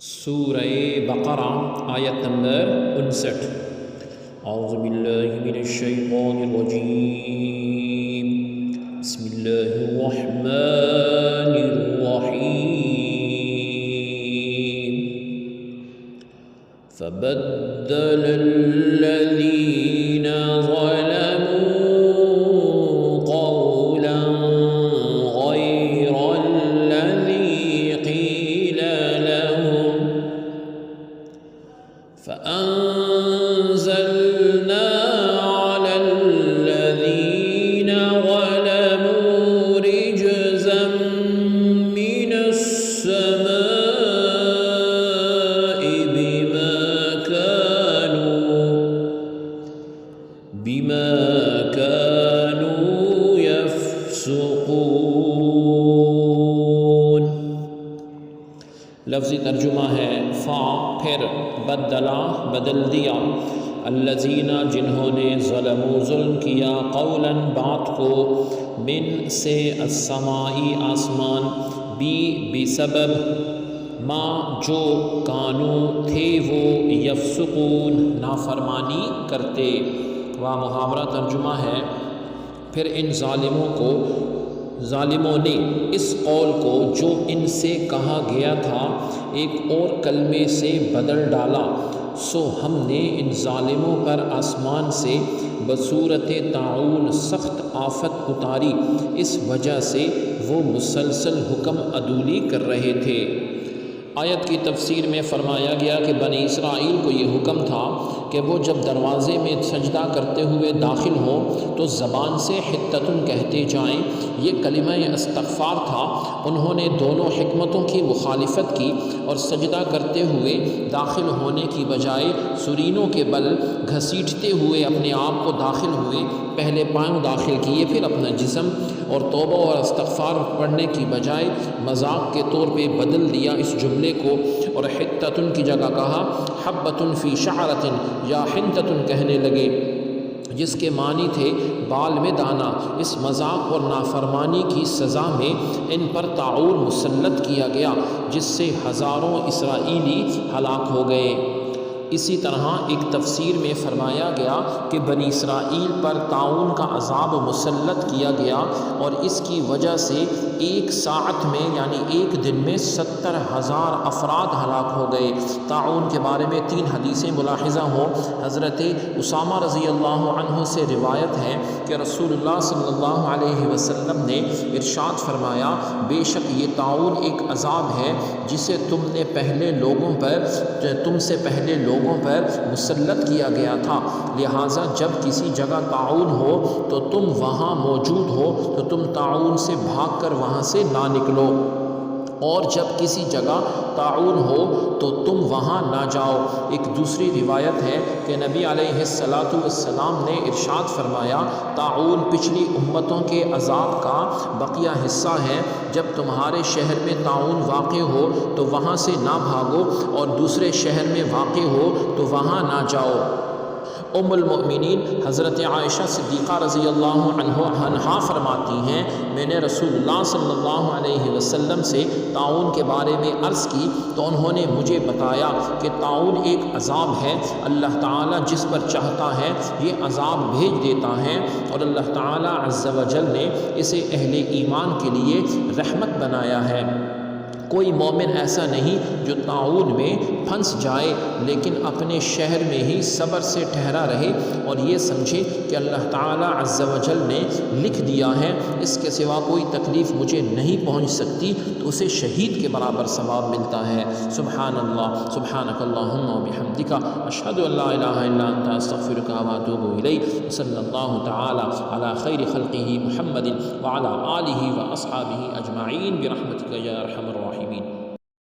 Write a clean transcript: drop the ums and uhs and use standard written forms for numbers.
سورہ بقرہ آیت نمبر 59۔ اعوذ باللہ من الشیطان الرجیم، بسم اللہ الرحمن الرحیم۔ فبدل الذین ظلموا قولا غیر الذی قیل لهم فأنزلنا على الذين ظلموا رجزا من السماء بما كانوا يفسقون۔ لفظی ترجمہ ہے فا پھر بدلا بدل دیا، الذین جنہوں نے ظلموا ظلم کیا، قولا بات کو، من سے السمائی آسمان، بسبب ما جو کانو تھے وہ یفسقون نافرمانی کرتے۔ وہ محاورہ ترجمہ ہے پھر ان ظالموں نے اس قول کو جو ان سے کہا گیا تھا ایک اور کلمے سے بدل ڈالا، سو ہم نے ان ظالموں پر آسمان سے بصورت طاعون سخت آفت اتاری، اس وجہ سے وہ مسلسل حکم عدولی کر رہے تھے۔ آیت کی تفسیر میں فرمایا گیا کہ بنی اسرائیل کو یہ حکم تھا کہ وہ جب دروازے میں سجدہ کرتے ہوئے داخل ہوں تو زبان سے حتتن کہتے جائیں۔ یہ کلمہ استغفار تھا۔ انہوں نے دونوں حکمتوں کی مخالفت کی اور سجدہ کرتے ہوئے داخل ہونے کی بجائے سرینوں کے بل گھسیٹتے ہوئے اپنے آپ کو داخل ہوئے، پہلے پاؤں داخل کیے پھر اپنا جسم، اور توبہ اور استغفار پڑھنے کی بجائے مذاق کے طور پہ بدل دیا اس جملے کو، اور حتتن کی جگہ کہا، حبتن فی شعرتن یا حنتتن کہنے لگے، جس کے معنی تھے بال میں دانہ۔ اس مذاق اور نافرمانی کی سزا میں ان پر طاعون مسلط کیا گیا، جس سے ہزاروں اسرائیلی ہلاک ہو گئے۔ اسی طرح ایک تفسیر میں فرمایا گیا کہ بنی اسرائیل پر طاعون کا عذاب مسلط کیا گیا، اور اس کی وجہ سے ایک ساعت میں یعنی ایک دن میں 70,000 افراد ہلاک ہو گئے۔ طاعون کے بارے میں 3 حدیثیں ملاحظہ ہوں۔ حضرت اسامہ رضی اللہ عنہ سے روایت ہے کہ رسول اللہ صلی اللہ علیہ وسلم نے ارشاد فرمایا، بے شک یہ طاعون ایک عذاب ہے جسے تم سے پہلے لوگوں پر مسلط کیا گیا تھا، لہٰذا جب کسی جگہ طاعون ہو تو تم وہاں موجود ہو تو تم طاعون سے بھاگ کر وہاں سے نہ نکلو، اور جب کسی جگہ طاعون ہو تو تم وہاں نہ جاؤ۔ ایک دوسری روایت ہے کہ نبی علیہ السلام نے ارشاد فرمایا، طاعون پچھلی امتوں کے عذاب کا بقیہ حصہ ہے۔ جب تمہارے شہر میں طاعون واقع ہو تو وہاں سے نہ بھاگو، اور دوسرے شہر میں واقع ہو تو وہاں نہ جاؤ۔ ام المؤمنین حضرت عائشہ صدیقہ رضی اللہ عنہا فرماتی ہیں، میں نے رسول اللہ صلی اللہ علیہ وسلم سے طاعون کے بارے میں عرض کی تو انہوں نے مجھے بتایا کہ طاعون ایک عذاب ہے، اللہ تعالیٰ جس پر چاہتا ہے یہ عذاب بھیج دیتا ہے، اور اللہ تعالیٰ عز و جل نے اسے اہل ایمان کے لیے رحمت بنایا ہے۔ کوئی مومن ایسا نہیں جو طاعون میں پھنس جائے، لیکن اپنے شہر میں ہی صبر سے ٹھہرا رہے اور یہ سمجھے کہ اللہ تعالیٰ عز و جل نے لکھ دیا ہے، اس کے سوا کوئی تکلیف مجھے نہیں پہنچ سکتی، تو اسے شہید کے برابر ثواب ملتا ہے۔ سبحان اللہ، سبحانک اللہم و بحمدک، اشہد ان لا الہ الا انت، استغفرک و اتوب الیک، صلی اللہ تعالی علی خیر خلقہ محمد وعلی آلہ و اصحابہ اجمعین برحمتک یا ارحم الراحمین۔